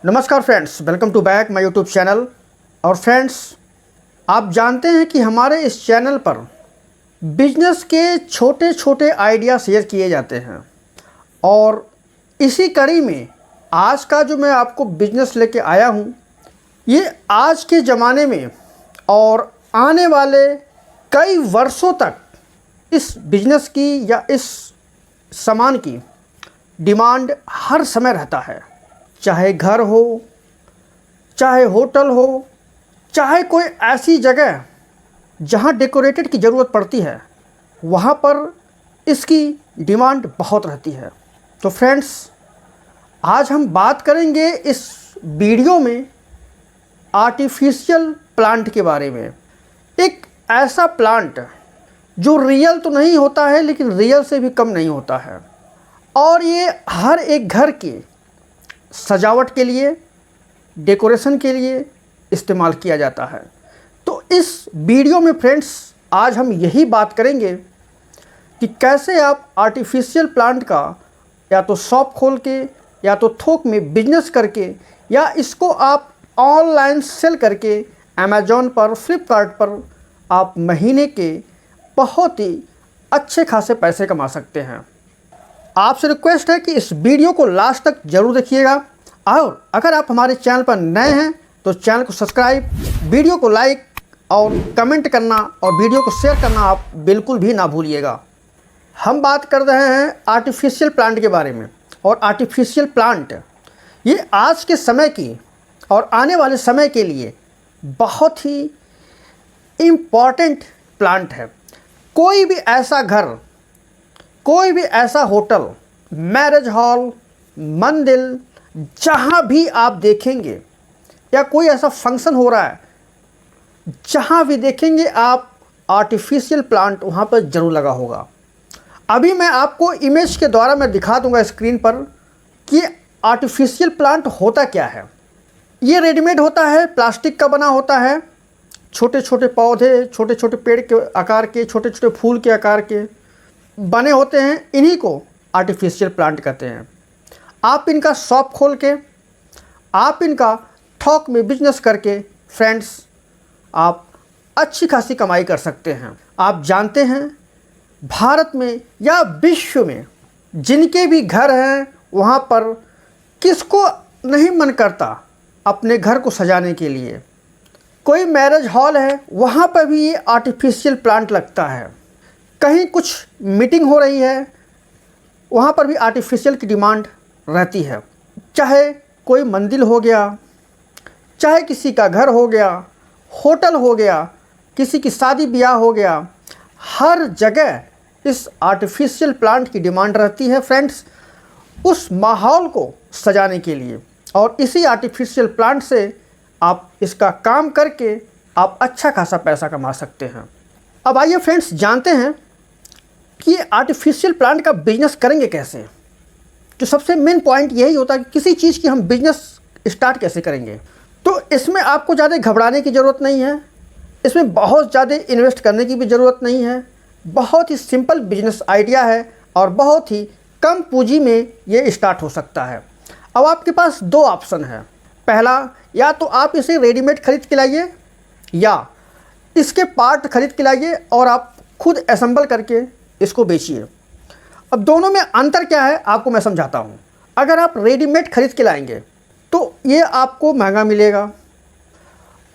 नमस्कार friends, welcome to back my YouTube channel. और friends, आप जानते हैं कि हमारे इस चैनल पर बिजनेस के छोटे छोटे आइडिया शेयर किए जाते हैं। और इसी कड़ी में आज का जो मैं आपको बिजनेस लेके आया हूँ, ये आज के ज़माने में और आने वाले कई वर्षों तक इस बिजनेस की या इस सामान की डिमांड हर समय रहता है। चाहे घर हो, चाहे होटल हो, चाहे कोई ऐसी जगह जहां डेकोरेटेड की ज़रूरत पड़ती है, वहां पर इसकी डिमांड बहुत रहती है। तो फ्रेंड्स, आज हम बात करेंगे इस वीडियो में आर्टिफिशियल प्लांट के बारे में। एक ऐसा प्लांट जो रियल तो नहीं होता है, लेकिन रियल से भी कम नहीं होता है, और ये हर एक घर की सजावट के लिए, डेकोरेशन के लिए इस्तेमाल किया जाता है। तो इस वीडियो में फ्रेंड्स, आज हम यही बात करेंगे कि कैसे आप आर्टिफिशियल प्लांट का या तो शॉप खोल के या तो थोक में बिजनेस करके या इसको आप ऑनलाइन सेल करके अमेज़ॉन पर, फ्लिपकार्ट पर आप महीने के बहुत ही अच्छे खासे पैसे कमा सकते हैं। आपसे रिक्वेस्ट है कि इस वीडियो को लास्ट तक जरूर देखिएगा, और अगर आप हमारे चैनल पर नए हैं तो चैनल को सब्सक्राइब, वीडियो को लाइक और कमेंट करना और वीडियो को शेयर करना आप बिल्कुल भी ना भूलिएगा। हम बात कर रहे हैं आर्टिफिशियल प्लांट के बारे में। और आर्टिफिशियल प्लांट ये आज के समय की और आने वाले समय के लिए बहुत ही इम्पॉर्टेंट प्लांट है। कोई भी ऐसा घर, कोई भी ऐसा होटल, मैरिज हॉल, मंदिर, जहाँ भी आप देखेंगे या कोई ऐसा फंक्शन हो रहा है, जहाँ भी देखेंगे आप आर्टिफिशियल प्लांट वहाँ पर ज़रूर लगा होगा। अभी मैं आपको इमेज के द्वारा मैं दिखा दूंगा स्क्रीन पर कि आर्टिफिशियल प्लांट होता क्या है। ये रेडीमेड होता है, प्लास्टिक का बना होता है। छोटे छोटे पौधे, छोटे छोटे पेड़ के आकार के, छोटे छोटे फूल के आकार के बने होते हैं। इन्हीं को आर्टिफिशियल प्लांट कहते हैं। आप इनका शॉप खोल के, आप इनका थोक में बिजनेस करके फ्रेंड्स, आप अच्छी खासी कमाई कर सकते हैं। आप जानते हैं, भारत में या विश्व में जिनके भी घर हैं, वहाँ पर किसको नहीं मन करता अपने घर को सजाने के लिए। कोई मैरिज हॉल है, वहाँ पर भी ये आर्टिफिशियल प्लांट लगता है। कहीं कुछ मीटिंग हो रही है, वहाँ पर भी आर्टिफिशियल की डिमांड रहती है। चाहे कोई मंदिर हो गया, चाहे किसी का घर हो गया, होटल हो गया, किसी की शादी ब्याह हो गया, हर जगह इस आर्टिफिशियल प्लांट की डिमांड रहती है फ्रेंड्स, उस माहौल को सजाने के लिए। और इसी आर्टिफिशियल प्लांट से आप इसका काम करके आप अच्छा खासा पैसा कमा सकते हैं। अब आइए फ्रेंड्स, जानते हैं कि आर्टिफिशियल प्लांट का बिजनेस करेंगे कैसे। जो सबसे मेन पॉइंट यही होता है कि किसी चीज़ की हम बिजनेस स्टार्ट कैसे करेंगे। तो इसमें आपको ज़्यादा घबराने की ज़रूरत नहीं है, इसमें बहुत ज़्यादा इन्वेस्ट करने की भी ज़रूरत नहीं है। बहुत ही सिंपल बिजनेस आइडिया है और बहुत ही कम पूंजी में ये स्टार्ट हो सकता है। अब आपके पास दो ऑप्शन है। पहला, या तो आप इसे रेडीमेड खरीद के लाइए या इसके पार्ट खरीद के लाइए और आप खुद असेंबल करके इसको बेचिए। अब दोनों में अंतर क्या है आपको मैं समझाता हूँ। अगर आप रेडीमेड खरीद के लाएंगे तो ये आपको महंगा मिलेगा,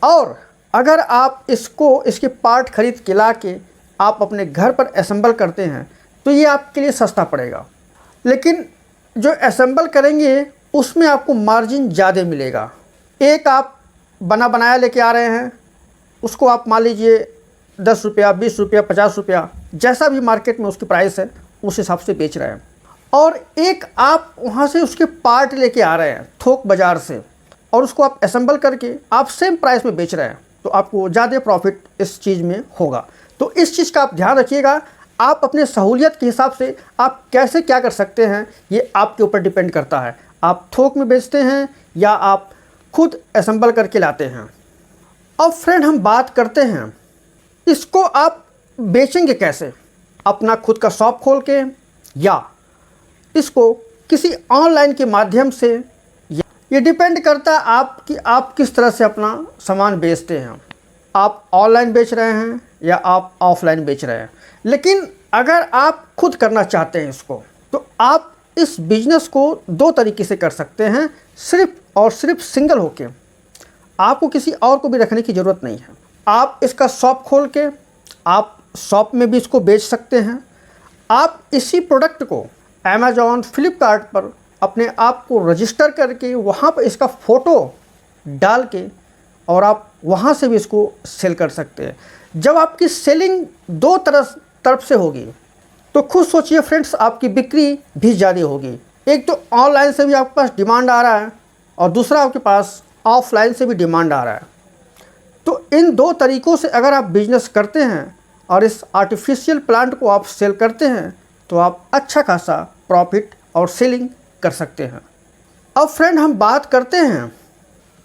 और अगर आप इसके पार्ट खरीद के ला के आप अपने घर पर असेंबल करते हैं तो ये आपके लिए सस्ता पड़ेगा। लेकिन जो असेंबल करेंगे उसमें आपको मार्जिन ज़्यादा मिलेगा। एक आप बना बनाया लेके आ रहे हैं, उसको आप मान लीजिए 10 रुपया, 20 रुपया, 50 रुपया, जैसा भी मार्केट में उसकी प्राइस है उस हिसाब से बेच रहे हैं। और एक आप वहाँ से उसके पार्ट लेके आ रहे हैं थोक बाज़ार से, और उसको आप असेंबल करके आप सेम प्राइस में बेच रहे हैं, तो आपको ज़्यादा प्रॉफिट इस चीज़ में होगा। तो इस चीज़ का आप ध्यान रखिएगा। आप अपने सहूलियत के हिसाब से आप कैसे क्या कर सकते हैं, ये आपके ऊपर डिपेंड करता है। आप थोक में बेचते हैं या आप खुद असेंबल करके लाते हैं। अब फ्रेंड, हम बात करते हैं इसको आप बेचेंगे कैसे। अपना खुद का शॉप खोल के, या इसको किसी ऑनलाइन के माध्यम से ये डिपेंड करता है आप किस तरह से अपना सामान बेचते हैं। आप ऑनलाइन बेच रहे हैं या आप ऑफलाइन बेच रहे हैं। लेकिन अगर आप खुद करना चाहते हैं इसको, तो आप इस बिज़नेस को दो तरीके से कर सकते हैं, सिर्फ और सिर्फ सिंगल होके। आपको किसी और को भी रखने की ज़रूरत नहीं है। आप इसका शॉप खोल के आप शॉप में भी इसको बेच सकते हैं। आप इसी प्रोडक्ट को अमेज़ॉन, फ्लिपकार्ट पर अपने आप को रजिस्टर करके वहाँ पर इसका फ़ोटो डाल के और आप वहाँ से भी इसको सेल कर सकते हैं। जब आपकी सेलिंग दो तरफ से होगी तो खुद सोचिए फ्रेंड्स, आपकी बिक्री भी ज़्यादा होगी। एक तो ऑनलाइन से भी आपके पास डिमांड आ रहा है और दूसरा आपके पास ऑफलाइन से भी डिमांड आ रहा है। तो इन दो तरीक़ों से अगर आप बिज़नेस करते हैं और इस आर्टिफिशियल प्लांट को आप सेल करते हैं तो आप अच्छा खासा प्रॉफिट और सेलिंग कर सकते हैं। अब फ्रेंड हम बात करते हैं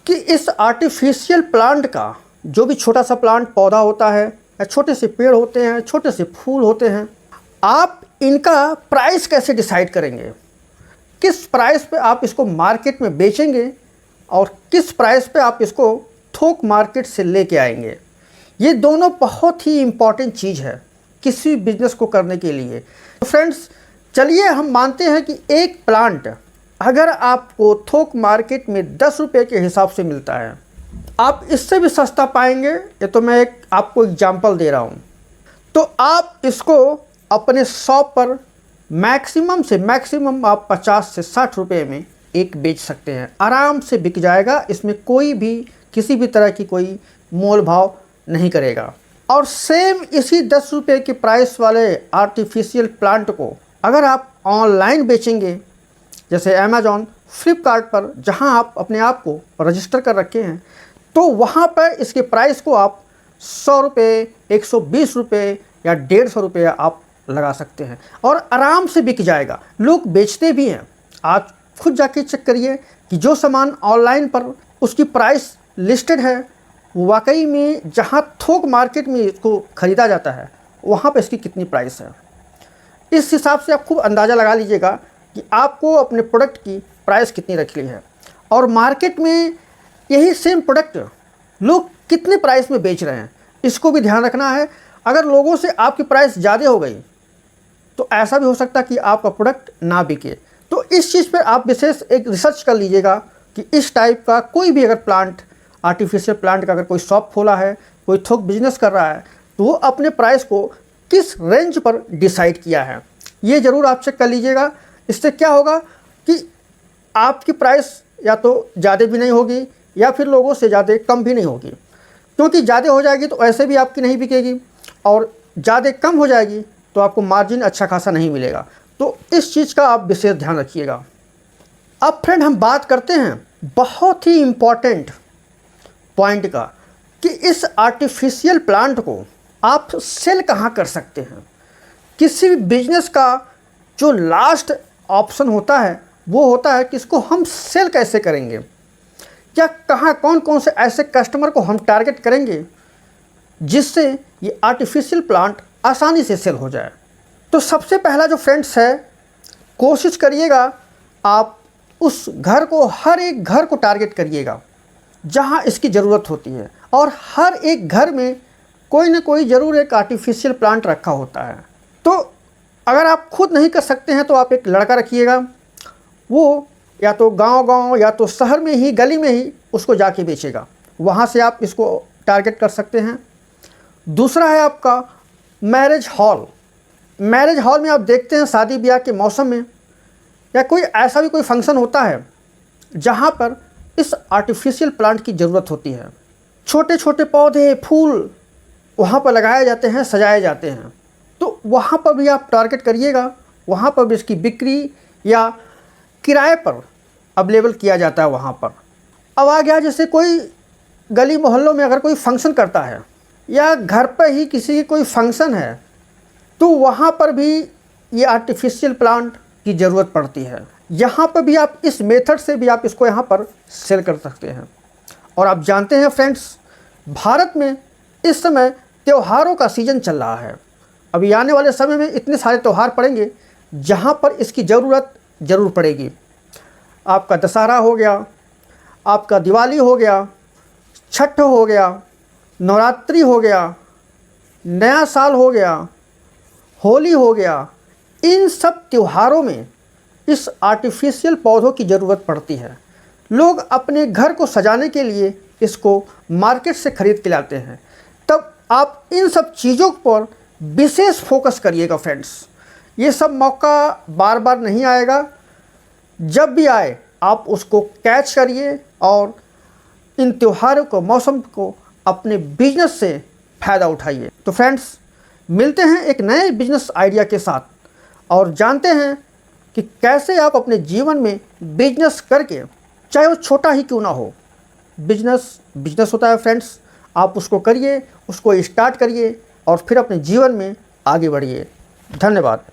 कि इस आर्टिफिशियल प्लांट का जो भी छोटा सा प्लांट पौधा होता है या छोटे से पेड़ होते हैं, छोटे से फूल होते हैं, आप इनका प्राइस कैसे डिसाइड करेंगे? किस प्राइस पे आप इसको मार्केट में बेचेंगे और किस प्राइस पे आप इसको थोक मार्केट से लेके आएंगे? ये दोनों बहुत ही इम्पॉर्टेंट चीज़ है किसी बिजनेस को करने के लिए। तो फ्रेंड्स चलिए हम मानते हैं कि एक प्लांट अगर आपको थोक मार्केट में 10 रुपये के हिसाब से मिलता है, आप इससे भी सस्ता पाएंगे। ये तो मैं आपको एग्जांपल दे रहा हूँ। तो आप इसको अपने शॉप पर मैक्सिमम से मैक्सिमम आप 50 से 60 रुपये में एक बेच सकते हैं। आराम से बिक जाएगा, इसमें कोई भी किसी भी तरह की कोई मोल भाव नहीं करेगा। और सेम इसी 10 रुपये के प्राइस वाले आर्टिफिशियल प्लांट को अगर आप ऑनलाइन बेचेंगे, जैसे अमेज़ॉन, फ्लिपकार्ट पर, जहां आप अपने आप को रजिस्टर कर रखे हैं, तो वहां पर इसके प्राइस को आप 100 रुपये, 120 रुपये या 150 रुपये आप लगा सकते हैं और आराम से बिक जाएगा। लोग बेचते भी हैं। आप खुद जाके चेक करिए कि जो सामान ऑनलाइन पर उसकी प्राइस लिस्टेड है, वाकई में जहाँ थोक मार्केट में इसको ख़रीदा जाता है वहाँ पर इसकी कितनी प्राइस है। इस हिसाब से आप खूब अंदाज़ा लगा लीजिएगा कि आपको अपने प्रोडक्ट की प्राइस कितनी रखनी है और मार्केट में यही सेम प्रोडक्ट लोग कितने प्राइस में बेच रहे हैं, इसको भी ध्यान रखना है। अगर लोगों से आपकी प्राइस ज़्यादा हो गई तो ऐसा भी हो सकता है कि आपका प्रोडक्ट ना बिके। तो इस चीज़ पर आप विशेष एक रिसर्च कर लीजिएगा कि इस टाइप का कोई भी अगर प्लांट, आर्टिफिशियल प्लांट का अगर कोई शॉप खोला है, कोई थोक बिजनेस कर रहा है, तो वो अपने प्राइस को किस रेंज पर डिसाइड किया है, ये ज़रूर आप चेक कर लीजिएगा। इससे क्या होगा कि आपकी प्राइस या तो ज़्यादा भी नहीं होगी या फिर लोगों से ज़्यादा कम भी नहीं होगी, क्योंकि ज़्यादा हो जाएगी तो ऐसे भी आपकी नहीं बिकेगी और ज़्यादा कम हो जाएगी तो आपको मार्जिन अच्छा खासा नहीं मिलेगा। तो इस चीज़ का आप विशेष ध्यान रखिएगा। अब फ्रेंड हम बात करते हैं बहुत ही इम्पॉर्टेंट पॉइंट का कि इस आर्टिफिशियल प्लांट को आप सेल कहाँ कर सकते हैं। किसी भी बिजनेस का जो लास्ट ऑप्शन होता है वो होता है कि इसको हम सेल कैसे करेंगे, या कहाँ कौन कौन से ऐसे कस्टमर को हम टारगेट करेंगे जिससे ये आर्टिफिशियल प्लांट आसानी से सेल हो जाए। तो सबसे पहला जो फ्रेंड्स है, कोशिश करिएगा आप उस घर को, हर एक घर को टारगेट करिएगा जहां इसकी ज़रूरत होती है। और हर एक घर में कोई ना कोई ज़रूर एक आर्टिफिशियल प्लांट रखा होता है। तो अगर आप खुद नहीं कर सकते हैं तो आप एक लड़का रखिएगा, वो या तो गांव-गांव या तो शहर में ही, गली में ही उसको जाके बेचेगा। वहां से आप इसको टारगेट कर सकते हैं। दूसरा है आपका मैरिज हॉल। मैरिज हॉल में आप देखते हैं शादी ब्याह के मौसम में या कोई ऐसा भी कोई फंक्शन होता है जहाँ पर इस आर्टिफिशियल प्लांट की ज़रूरत होती है। छोटे छोटे पौधे, फूल वहाँ पर लगाए जाते हैं, सजाए जाते हैं। तो वहाँ पर भी आप टारगेट करिएगा। वहाँ पर भी इसकी बिक्री या किराए पर अवेलेबल किया जाता है वहाँ पर। अब आ गया जैसे कोई गली मोहल्लों में अगर कोई फंक्शन करता है या घर पर ही किसी की कोई फंक्शन है, तो वहाँ पर भी ये आर्टिफिशियल प्लांट की ज़रूरत पड़ती है। यहाँ पर भी आप इस मेथड से भी आप इसको यहाँ पर सेल कर सकते हैं। और आप जानते हैं फ्रेंड्स, भारत में इस समय त्योहारों का सीज़न चल रहा है। अभी आने वाले समय में इतने सारे त्यौहार पड़ेंगे जहाँ पर इसकी ज़रूरत ज़रूर पड़ेगी। आपका दशहरा हो गया, आपका दिवाली हो गया, छठ हो गया, नवरात्रि हो गया, नया साल हो गया, होली हो गया, इन सब त्योहारों में इस आर्टिफिशियल पौधों की ज़रूरत पड़ती है। लोग अपने घर को सजाने के लिए इसको मार्केट से ख़रीद के लाते हैं। तब आप इन सब चीज़ों पर विशेष फोकस करिएगा फ्रेंड्स। ये सब मौका बार बार नहीं आएगा, जब भी आए आप उसको कैच करिए और इन त्योहारों को, मौसम को अपने बिजनेस से फ़ायदा उठाइए। तो फ्रेंड्स, मिलते हैं एक नए बिजनेस आइडिया के साथ और जानते हैं कि कैसे आप अपने जीवन में बिजनेस करके, चाहे वो छोटा ही क्यों ना हो, बिजनेस होता है फ्रेंड्स। आप उसको करिए, उसको स्टार्ट करिए और फिर अपने जीवन में आगे बढ़िए। धन्यवाद।